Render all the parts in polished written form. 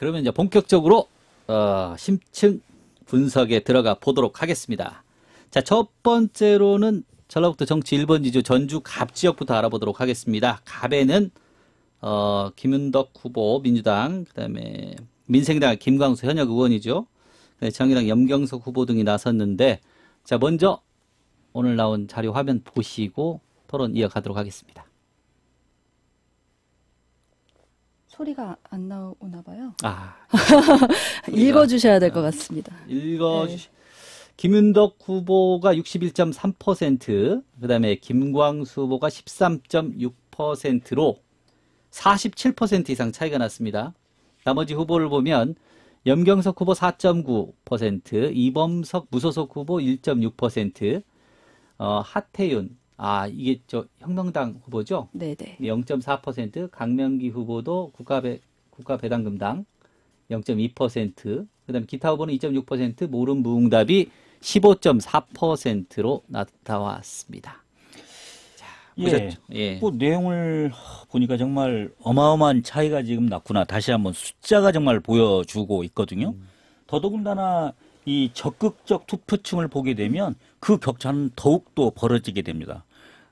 그러면 이제 본격적으로 심층 분석에 들어가 보도록 하겠습니다. 자, 첫 번째로는 전라북도 정치 1번 지주 전주 갑 지역부터 알아보도록 하겠습니다. 갑에는 김윤덕 후보 민주당, 그다음에 민생당 김광수 현역 의원이죠. 정의당 염경석 후보 등이 나섰는데, 자, 먼저 오늘 나온 자료 화면 보시고 토론 이어가도록 하겠습니다. 소리가 안 나오나 봐요. 아, 읽어주셔야 될 것 같습니다. 네. 김윤덕 후보가 61.3%, 그 다음에 김광수 후보가 13.6%로 47% 이상 차이가 났습니다. 나머지 후보를 보면 염경석 후보 4.9%, 이범석 무소속 후보 1.6%, 하태윤, 이게 혁명당 후보죠? 네네. 0.4%, 강명기 후보도 국가배당금당 0.2%, 그 다음에 기타 후보는 2.6%, 모름 무응답이 15.4%로 나타났습니다. 자, 보셨죠? 예. 뭐 내용을 보니까 정말 어마어마한 차이가 지금 났구나. 다시 한번 숫자가 정말 보여주고 있거든요. 더더군다나 이 적극적 투표층을 보게 되면 그 격차는 더욱더 벌어지게 됩니다.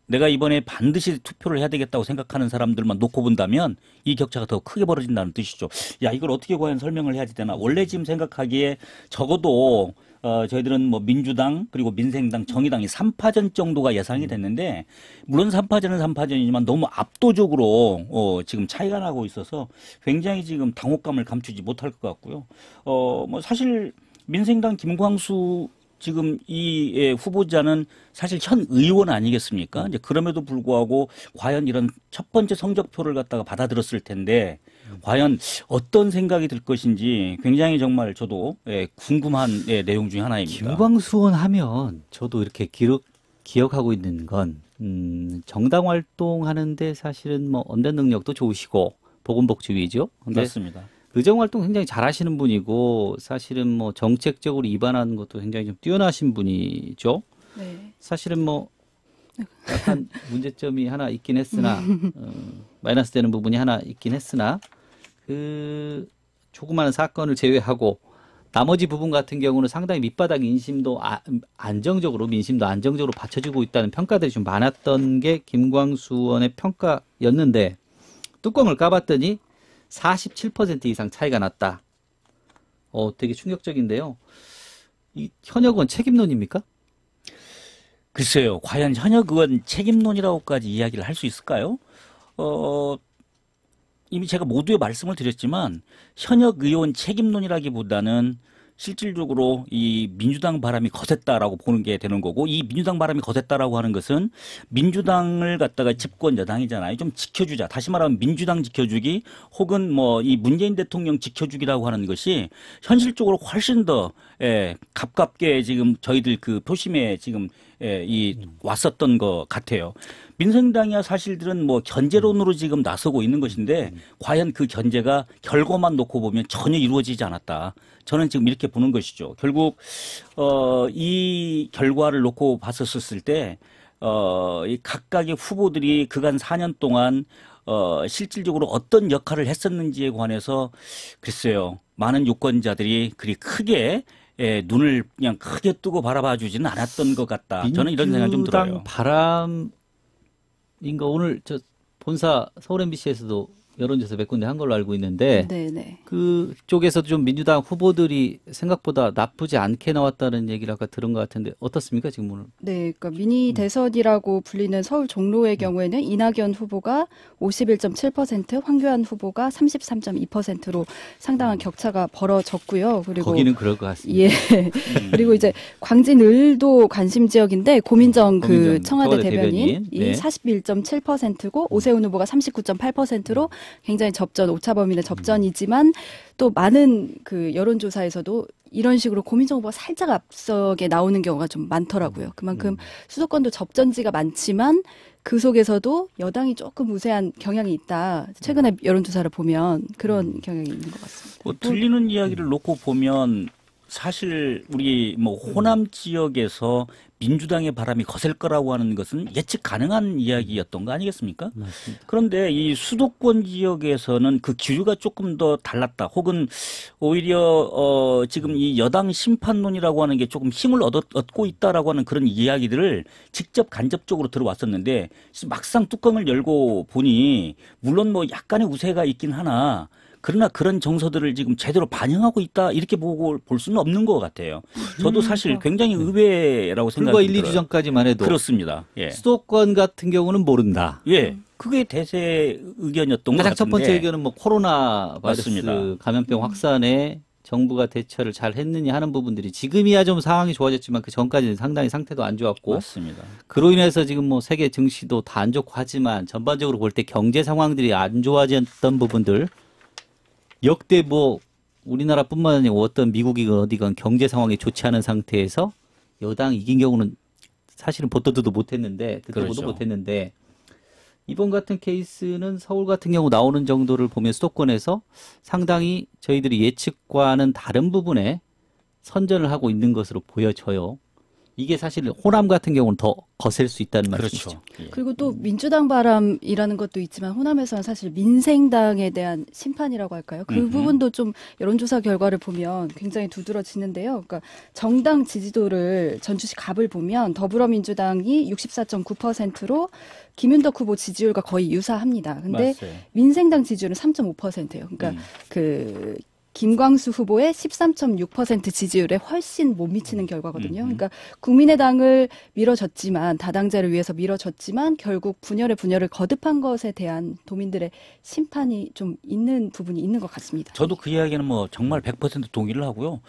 내가 이번에 반드시 투표를 해야 되겠다고 생각하는 사람들만 놓고 본다면 이 격차가 더 크게 벌어진다는 뜻이죠. 야, 이걸 어떻게 과연 설명을 해야 되나. 원래 지금 생각하기에 적어도 저희들은 뭐 민주당 그리고 민생당 정의당이 3파전 정도가 예상이 됐는데, 물론 3파전은 3파전이지만 너무 압도적으로 지금 차이가 나고 있어서 굉장히 지금 당혹감을 감추지 못할 것 같고요. 뭐 사실 민생당 김광수 지금 이 후보자는 사실 현 의원 아니겠습니까? 이제 그럼에도 불구하고 과연 이런 첫 번째 성적표를 갖다가 받아들였을 텐데 과연 어떤 생각이 들 것인지 굉장히 정말 저도 궁금한 내용 중에 하나입니다. 김광수 의원 하면 저도 이렇게 기억하고 있는 건 정당 활동하는데 사실은 뭐 언변 능력도 좋으시고 보건복지위죠. 맞습니다. 의정활동 굉장히 잘하시는 분이고 사실은 뭐 정책적으로 입안하는 것도 굉장히 좀 뛰어나신 분이죠. 네. 사실은 뭐 약간 문제점이 하나 있긴 했으나 마이너스 되는 부분이 하나 있긴 했으나 그 조그마한 사건을 제외하고 나머지 부분 같은 경우는 상당히 밑바닥 민심도 안정적으로 받쳐주고 있다는 평가들이 좀 많았던 게 김광수 의원의 평가였는데, 뚜껑을 까봤더니 47% 이상 차이가 났다. 되게 충격적인데요. 이 현역 의원 책임론입니까? 글쎄요. 과연 현역 의원 책임론이라고까지 이야기를 할 수 있을까요? 이미 제가 모두에 말씀을 드렸지만 현역 의원 책임론이라기보다는 실질적으로 이 민주당 바람이 거셌다라고 보는 게 되는 거고, 이 민주당 바람이 거셌다라고 하는 것은 민주당을 갖다가 집권 여당이잖아요. 좀 지켜주자. 다시 말하면 민주당 지켜주기 혹은 뭐 이 문재인 대통령 지켜주기라고 하는 것이 현실적으로 훨씬 더 가깝게 지금 저희들 그 표심에 지금 왔었던 것 같아요. 민생당이야 사실들은 뭐 견제론으로 지금 나서고 있는 것인데 과연 그 견제가 결과만 놓고 보면 전혀 이루어지지 않았다. 저는 지금 이렇게 보는 것이죠. 결국 이 결과를 놓고 봤었을 때 이 각각의 후보들이 그간 4년 동안 실질적으로 어떤 역할을 했었는지에 관해서 글쎄요. 많은 유권자들이 그리 크게 눈을 그냥 크게 뜨고 바라봐 주지는 않았던 것 같다. 저는 이런 생각이 좀 들어요. 민주당 바람인가 오늘 저 본사 서울 MBC에서도 여론조사 몇 군데 한 걸로 알고 있는데 네네. 그쪽에서도 좀 민주당 후보들이 생각보다 나쁘지 않게 나왔다는 얘기를 아까 들은 것 같은데 어떻습니까 지금 오늘? 네, 그러니까 미니 대선이라고 불리는 서울 종로의 경우에는 이낙연 후보가 51.7%, 황교안 후보가 33.2%로 상당한 격차가 벌어졌고요. 그리고 거기는 그럴 것 같습니다. 예. 그리고 이제 광진을도 관심 지역인데 고민정 그 청와대 대변인이 네. 41.7%고 오세훈 후보가 39.8%로 굉장히 오차범위의 접전이지만 또 많은 그 여론조사에서도 이런 식으로 고민정 후보가 살짝 앞서게 나오는 경우가 좀 많더라고요. 그만큼 수도권도 접전지가 많지만 그 속에서도 여당이 조금 우세한 경향이 있다. 최근에 여론조사를 보면 그런 경향이 있는 것 같습니다. 뭐 들리는 이야기를 놓고 보면 사실 우리 뭐 호남 지역에서 민주당의 바람이 거셀 거라고 하는 것은 예측 가능한 이야기였던 거 아니겠습니까? 맞습니다. 그런데 이 수도권 지역에서는 그 기류가 조금 더 달랐다. 혹은 오히려 지금 이 여당 심판론이라고 하는 게 조금 힘을 얻고 있다라고 하는 그런 이야기들을 직접 간접적으로 들어왔었는데 막상 뚜껑을 열고 보니 물론 뭐 약간의 우세가 있긴 하나 그러나 그런 정서들을 지금 제대로 반영하고 있다 이렇게 보고 볼 수는 없는 것 같아요. 저도 사실 굉장히 의외라고 불과 생각이 1, 들어요. 2주 전까지만 해도 그렇습니다. 예. 수도권 같은 경우는 모른다. 예. 그게 대세 의견이었던 것 가장 같은데. 첫 번째 의견은 뭐 코로나 바이러스 맞습니다. 감염병 확산에 정부가 대처를 잘 했느냐 하는 부분들이 지금이야 좀 상황이 좋아졌지만 그 전까지는 상당히 상태도 안 좋았고 맞습니다. 그로 인해서 지금 뭐 세계 증시도 다 안 좋고 하지만 전반적으로 볼 때 경제 상황들이 안 좋아졌던 부분들 역대 뭐 우리나라뿐만 아니라 어떤 미국이건 어디건 경제 상황이 좋지 않은 상태에서 여당 이긴 경우는 사실은 보도 못했는데 듣도 그렇죠. 못했는데 이번 같은 케이스는 서울 같은 경우 나오는 정도를 보면 수도권에서 상당히 저희들이 예측과는 다른 부분에 선전을 하고 있는 것으로 보여져요. 이게 사실 호남 같은 경우는 더 거셀 수 있다는 말씀이시죠. 그렇죠. 예. 그리고 또 민주당 바람이라는 것도 있지만 호남에서는 사실 민생당에 대한 심판이라고 할까요? 그 부분도 좀 여론조사 결과를 보면 굉장히 두드러지는데요. 그러니까 정당 지지도를 전주시 갑을 보면 더불어민주당이 64.9%로 김윤덕 후보 지지율과 거의 유사합니다. 근데 맞아요. 민생당 지지율은 3.5%예요. 그러니까 그 김광수 후보의 13.6% 지지율에 훨씬 못 미치는 결과거든요. 그러니까 국민의당을 밀어줬지만 다당제를 위해서 밀어줬지만 결국 분열을 거듭한 것에 대한 도민들의 심판이 좀 있는 부분이 있는 것 같습니다. 저도 그 이야기는 뭐 정말 100% 동의를 하고요.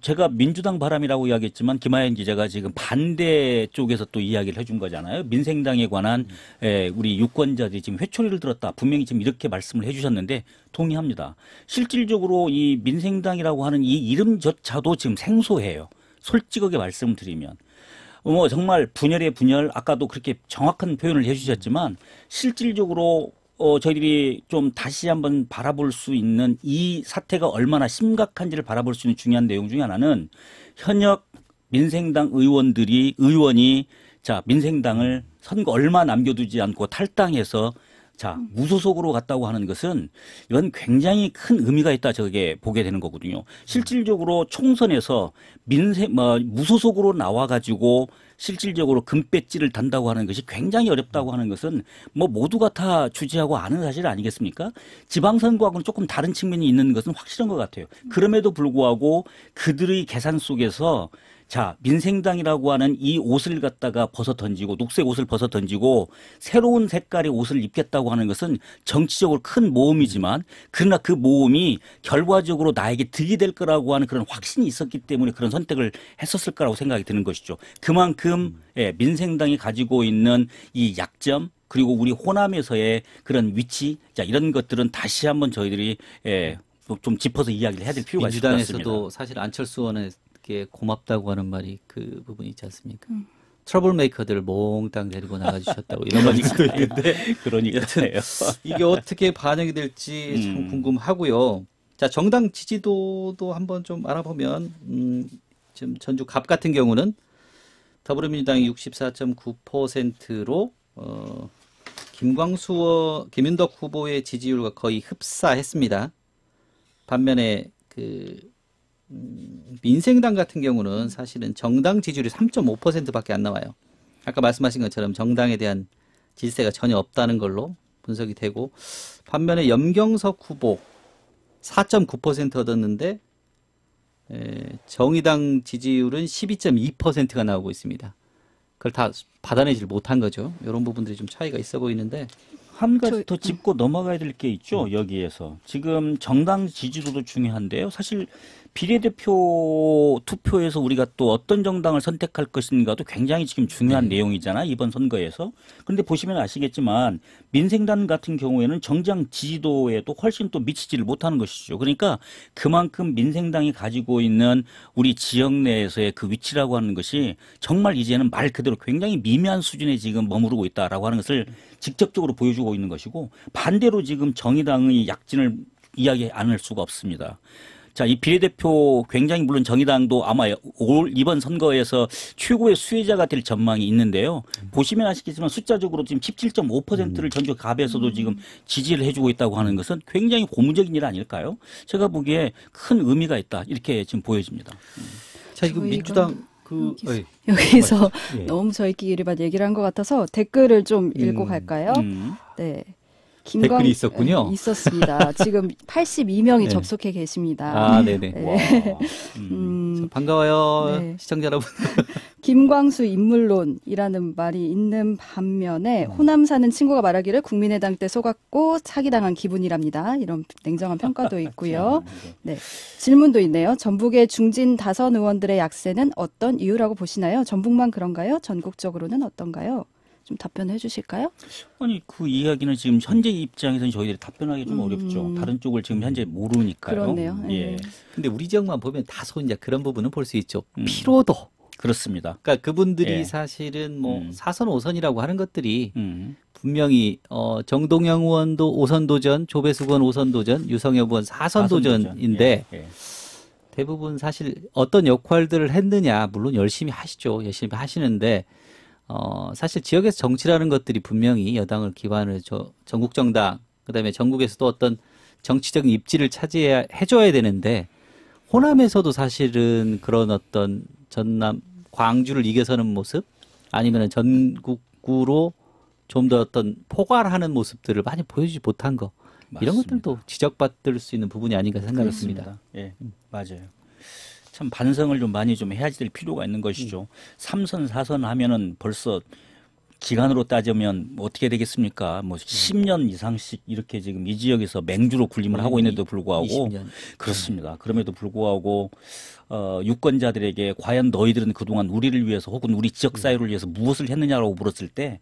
제가 민주당 바람이라고 이야기했지만 김하연 기자가 지금 반대 쪽에서 또 이야기를 해준 거잖아요. 민생당에 관한 우리 유권자들이 지금 회초리를 들었다. 분명히 지금 이렇게 말씀을 해주셨는데 동의합니다. 실질적으로 이 민생당이라고 하는 이 이름조차도 지금 생소해요. 솔직하게 말씀을 드리면. 뭐 정말 분열의 분열, 아까도 그렇게 정확한 표현을 해주셨지만 실질적으로 저희들이 좀 다시 한번 바라볼 수 있는 이 사태가 얼마나 심각한지를 바라볼 수 있는 중요한 내용 중에 하나는 현역 민생당 의원이 자, 민생당을 선거 얼마 남겨두지 않고 탈당해서 자, 무소속으로 갔다고 하는 것은 이건 굉장히 큰 의미가 있다 저게 보게 되는 거거든요. 실질적으로 총선에서 무소속으로 나와가지고 실질적으로 금배지를 단다고 하는 것이 굉장히 어렵다고 하는 것은 뭐 모두가 다 주지하고 아는 사실 아니겠습니까? 지방선거하고는 조금 다른 측면이 있는 것은 확실한 것 같아요. 그럼에도 불구하고 그들의 계산 속에서 자, 민생당이라고 하는 이 옷을 갖다가 벗어 던지고 녹색 옷을 벗어 던지고 새로운 색깔의 옷을 입겠다고 하는 것은 정치적으로 큰 모험이지만 그러나 그 모험이 결과적으로 나에게 득이 될 거라고 하는 그런 확신이 있었기 때문에 그런 선택을 했었을 거라고 생각이 드는 것이죠. 그만큼 민생당이 가지고 있는 이 약점 그리고 우리 호남에서의 그런 위치 자, 이런 것들은 다시 한번 저희들이 좀 짚어서 이야기를 해야 될 필요가 있을 것 같습니다. 민주당에서도 사실 안철수 의원에게 고맙다고 하는 말이 그 부분이 있지 않습니까? 트러블 메이커들을 몽땅 데리고 나가주셨다고 이런 말도 있는데 그러니까요. 이게 어떻게 반영이 될지 참 궁금하고요. 자, 정당 지지도도 한번 좀 알아보면 지금 전주 갑 같은 경우는 더불어민주당이 64.9%로 김윤덕 후보의 지지율과 거의 흡사했습니다. 반면에 민생당 같은 경우는 사실은 정당 지지율이 3.5%밖에 안 나와요. 아까 말씀하신 것처럼 정당에 대한 질세가 전혀 없다는 걸로 분석이 되고 반면에 염경석 후보 4.9% 얻었는데 정의당 지지율은 12.2%가 나오고 있습니다. 그걸 다 받아내질 못한 거죠. 이런 부분들이 좀 차이가 있어 보이는데 한 가지 더 짚고 넘어가야 될 게 있죠. 여기에서. 지금 정당 지지도도 중요한데요. 사실 비례대표 투표에서 우리가 또 어떤 정당을 선택할 것인가도 굉장히 지금 중요한 내용이잖아. 이번 선거에서. 그런데 보시면 아시겠지만 민생당 같은 경우에는 정당 지지도에도 훨씬 또 미치지를 못하는 것이죠. 그러니까 그만큼 민생당이 가지고 있는 우리 지역 내에서의 그 위치라고 하는 것이 정말 이제는 말 그대로 굉장히 미미한 수준에 지금 머무르고 있다라고 하는 것을 직접적으로 보여주고 있는 것이고 반대로 지금 정의당의 약진을 이야기 안 할 수가 없습니다. 자, 이 비례대표 굉장히 물론 정의당도 아마 이번 선거에서 최고의 수혜자가 될 전망이 있는데요. 보시면 아시겠지만 숫자적으로 지금 17.5%를 전주 갑에서도 지금 지지를 해주고 있다고 하는 것은 굉장히 고무적인 일 아닐까요? 제가 보기에 큰 의미가 있다. 이렇게 지금 보여집니다. 자, 이거 민주당 여기서 예. 너무 저희끼리만 얘기를 한 것 같아서 댓글을 좀 읽고 갈까요? 네. 댓글이 있었군요. 네, 있었습니다. 지금 82명이 네. 접속해 계십니다. 아, 네네. 네. 자, 반가워요, 네. 시청자 여러분. 김광수 인물론이라는 말이 있는 반면에 호남 사는 친구가 말하기를 국민의당 때 속았고 사기당한 기분이랍니다. 이런 냉정한 평가도 있고요. 네. 질문도 있네요. 전북의 중진 다선 의원들의 약세는 어떤 이유라고 보시나요? 전북만 그런가요? 전국적으로는 어떤가요? 좀 답변해 주실까요? 아니 그 이야기는 지금 현재 입장에서는 저희들이 답변하기 좀 어렵죠. 다른 쪽을 지금 현재 모르니까요. 그렇네요. 예, 근데 우리 지역만 보면 다소 이제 그런 부분은 볼 수 있죠. 피로도. 그렇습니다. 그러니까 그분들이 예. 사실은 뭐 4선, 5선이라고 하는 것들이 음. 분명히 정동영 의원도 5선 도전, 조배수 의원 5선 도전, 유성엽 의원 4선 도전인데 예, 예. 대부분 사실 어떤 역할들을 했느냐, 물론 열심히 하시죠. 열심히 하시는데 사실 지역에서 정치라는 것들이 분명히 여당을 기반으로 전국 정당, 그다음에 전국에서도 어떤 정치적인 입지를 차지해야 해줘야 되는데 호남에서도 사실은 그런 어떤 전남, 광주를 이겨서는 모습 아니면 전국구로 좀 더 어떤 포괄하는 모습들을 많이 보여주지 못한 거 이런 맞습니다. 것들도 지적받을 수 있는 부분이 아닌가 생각했습니다. 예, 맞아요. 참 반성을 좀 많이 좀 해야 될 필요가 있는 것이죠. 3선, 4선 하면은 벌써 기간으로 따지면 뭐 어떻게 되겠습니까? 뭐 10년 이상씩 이렇게 지금 이 지역에서 맹주로 군림을 하고 있는데도 불구하고 20년. 그렇습니다. 그럼에도 불구하고 유권자들에게 과연 너희들은 그동안 우리를 위해서 혹은 우리 지역 사회를 위해서 무엇을 했느냐라고 물었을 때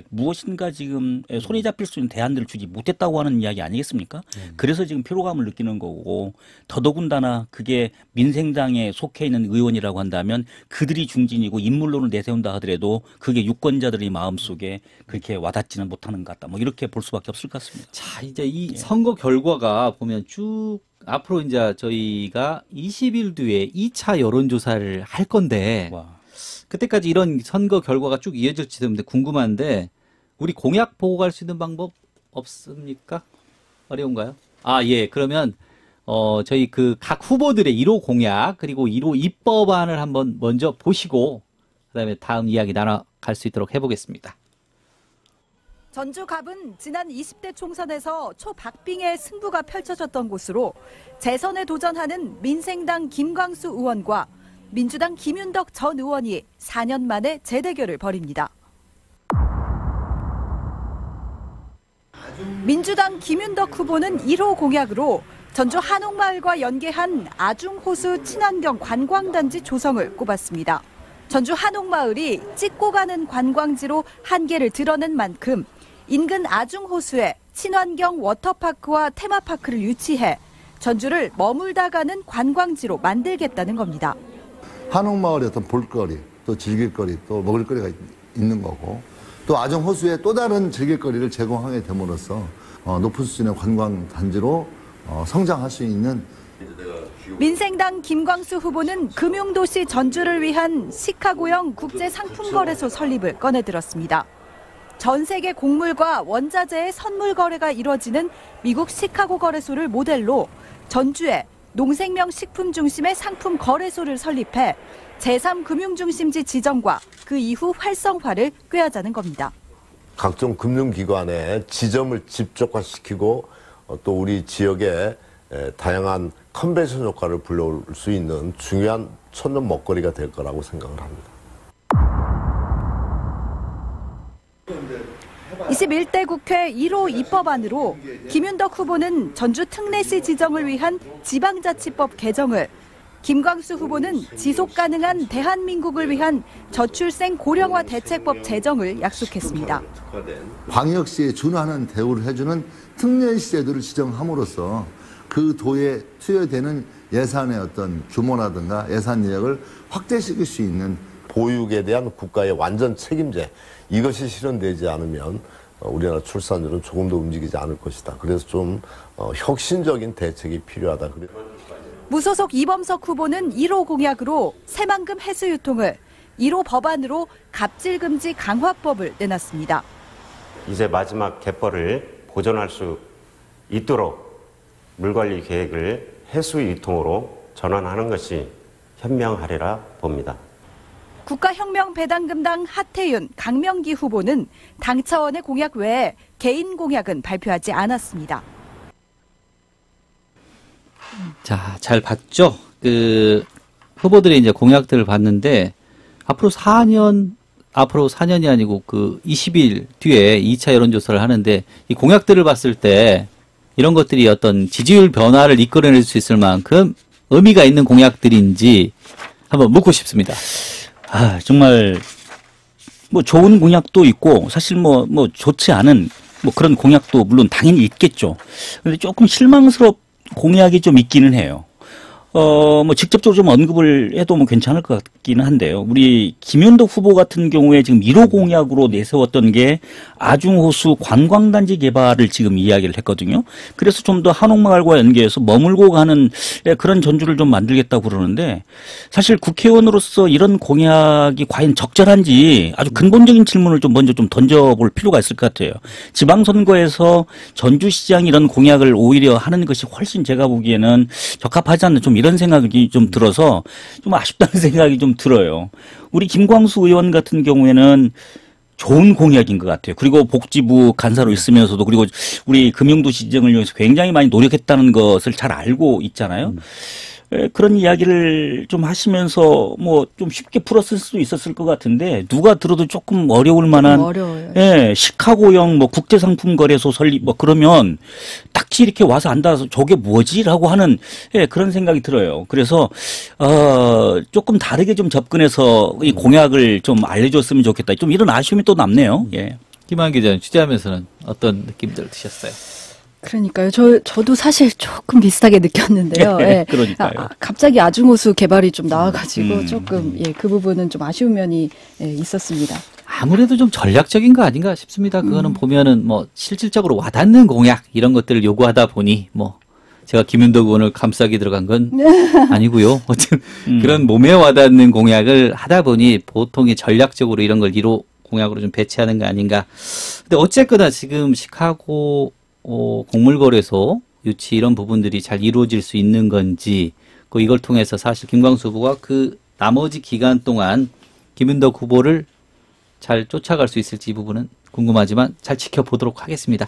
무엇인가 지금 손에 잡힐 수 있는 대안들을 주지 못했다고 하는 이야기 아니겠습니까? 그래서 지금 피로감을 느끼는 거고 더더군다나 그게 민생당에 속해 있는 의원이라고 한다면 그들이 중진이고 인물론을 내세운다 하더라도 그게 유권자들의 마음속에 그렇게 와닿지는 못하는 것 같다. 뭐 이렇게 볼 수밖에 없을 것 같습니다. 자, 이제 이 선거 결과가 보면 쭉 앞으로 이제 저희가 20일 뒤에 2차 여론조사를 할 건데 와. 그때까지 이런 선거 결과가 쭉 이어질지도 궁금한데 우리 공약 보고 갈 수 있는 방법 없습니까? 어려운가요? 아, 예. 그러면 저희 그 각 후보들의 1호 공약 그리고 1호 입법안을 한번 먼저 보시고 그다음에 다음 이야기 나눠갈 수 있도록 해보겠습니다. 전주 갑은 지난 20대 총선에서 초박빙의 승부가 펼쳐졌던 곳으로 재선에 도전하는 민생당 김광수 의원과 민주당 김윤덕 전 의원이 4년 만에 재대결을 벌입니다. 민주당 김윤덕 후보는 1호 공약으로 전주 한옥마을과 연계한 아중호수 친환경 관광단지 조성을 꼽았습니다. 전주 한옥마을이 찍고 가는 관광지로 한계를 드러낸 만큼 인근 아중호수에 친환경 워터파크와 테마파크를 유치해 전주를 머물다 가는 관광지로 만들겠다는 겁니다. 한옥마을의 어떤 볼거리, 또 즐길거리, 또 먹을거리가 있는 거고 또 아중호수에 또 다른 즐길거리를 제공하게 됨으로써 높은 수준의 관광단지로 성장할 수 있는 민생당 김광수 후보는 금융도시 전주를 위한 시카고형 국제상품거래소 설립을 꺼내들었습니다. 전 세계 곡물과 원자재의 선물 거래가 이뤄지는 미국 시카고 거래소를 모델로 전주에 농생명 식품 중심의 상품 거래소를 설립해 제3금융중심지 지정과 그 이후 활성화를 꾀하자는 겁니다. 각종 금융기관의 지점을 집적화시키고 또 우리 지역에 다양한 컨벤션 효과를 불러올 수 있는 중요한 천년 먹거리가 될 거라고 생각을 합니다. 21대 국회 1호 입법안으로 김윤덕 후보는 전주 특례시 지정을 위한 지방자치법 개정을, 김광수 후보는 지속가능한 대한민국을 위한 저출생 고령화 대책법 제정을 약속했습니다. 광역시에 준하는 대우를 해주는 특례시 제도를 지정함으로써 그 도에 투여되는 예산의 어떤 규모라든가 예산 내역을 확대시킬 수 있는 보육에 대한 국가의 완전 책임제, 이것이 실현되지 않으면 우리나라 출산율은 조금 더 움직이지 않을 것이다. 그래서 좀 혁신적인 대책이 필요하다. 무소속 이범석 후보는 1호 공약으로 새만금 해수 유통을, 1호 법안으로 갑질 금지 강화법을 내놨습니다. 이제 마지막 갯벌을 보존할 수 있도록 물관리 계획을 해수 유통으로 전환하는 것이 현명하리라 봅니다. 국가혁명배당금당 하태윤, 강명기 후보는 당 차원의 공약 외에 개인 공약은 발표하지 않았습니다. 자, 잘 봤죠? 후보들의 이제 공약들을 봤는데, 앞으로 4년이 아니고 20일 뒤에 2차 여론조사를 하는데, 이 공약들을 봤을 때, 이런 것들이 어떤 지지율 변화를 이끌어낼 수 있을 만큼 의미가 있는 공약들인지 한번 묻고 싶습니다. 정말, 좋은 공약도 있고, 사실 좋지 않은, 그런 공약도 물론 당연히 있겠죠. 근데 조금 실망스럽 공약이 좀 있기는 해요. 직접적으로 좀 언급을 해도 괜찮을 것 같기는 한데요. 우리 김윤덕 후보 같은 경우에 지금 1호 공약으로 내세웠던 게 아중호수 관광단지 개발을 지금 이야기를 했거든요. 그래서 좀 더 한옥마을과 연계해서 머물고 가는 그런 전주를 좀 만들겠다고 그러는데, 사실 국회의원으로서 이런 공약이 과연 적절한지 아주 근본적인 질문을 좀 먼저 좀 던져볼 필요가 있을 것 같아요. 지방선거에서 전주시장이 이런 공약을 오히려 하는 것이 훨씬 제가 보기에는 적합하지 않는 좀 이런 생각이 좀 들어서 좀 아쉽다는 생각이 좀 들어요. 우리 김광수 의원 같은 경우에는 좋은 공약인 것 같아요. 그리고 복지부 간사로 있으면서도, 그리고 우리 금융도시 지정을 위해서 굉장히 많이 노력했다는 것을 잘 알고 있잖아요. 그런 이야기를 좀 하시면서 좀 쉽게 풀었을 수도 있었을 것 같은데, 누가 들어도 조금 어려울 만한, 어려워요. 시카고형 국제상품거래소 설립 그러면 딱히 이렇게 와서 앉아서 저게 뭐지라고 하는 그런 생각이 들어요. 그래서 조금 다르게 좀 접근해서 이 공약을 좀 알려줬으면 좋겠다. 좀 이런 아쉬움이 또 남네요. 예. 김한 기자님 취재하면서는 어떤 느낌들 드셨어요? 그러니까요. 저도 사실 조금 비슷하게 느꼈는데요. 예. 그러니까요. 갑자기 아중호수 개발이 좀 나와가지고 조금 그 부분은 좀 아쉬운 면이 있었습니다. 아무래도 좀 전략적인 거 아닌가 싶습니다. 그거는 보면은 실질적으로 와닿는 공약 이런 것들을 요구하다 보니 제가 김윤덕 의원을 감싸기 들어간 건 아니고요. 어쨌든 그런 몸에 와닿는 공약을 하다 보니 보통이 전략적으로 이런 걸 1호 공약으로 좀 배치하는 거 아닌가. 근데 어쨌거나 지금 시카고 곡물거래소 유치 이런 부분들이 잘 이루어질 수 있는 건지, 이걸 통해서 사실 김광수 후보가 그 나머지 기간 동안 김윤덕 후보를 잘 쫓아갈 수 있을지 이 부분은 궁금하지만 잘 지켜보도록 하겠습니다.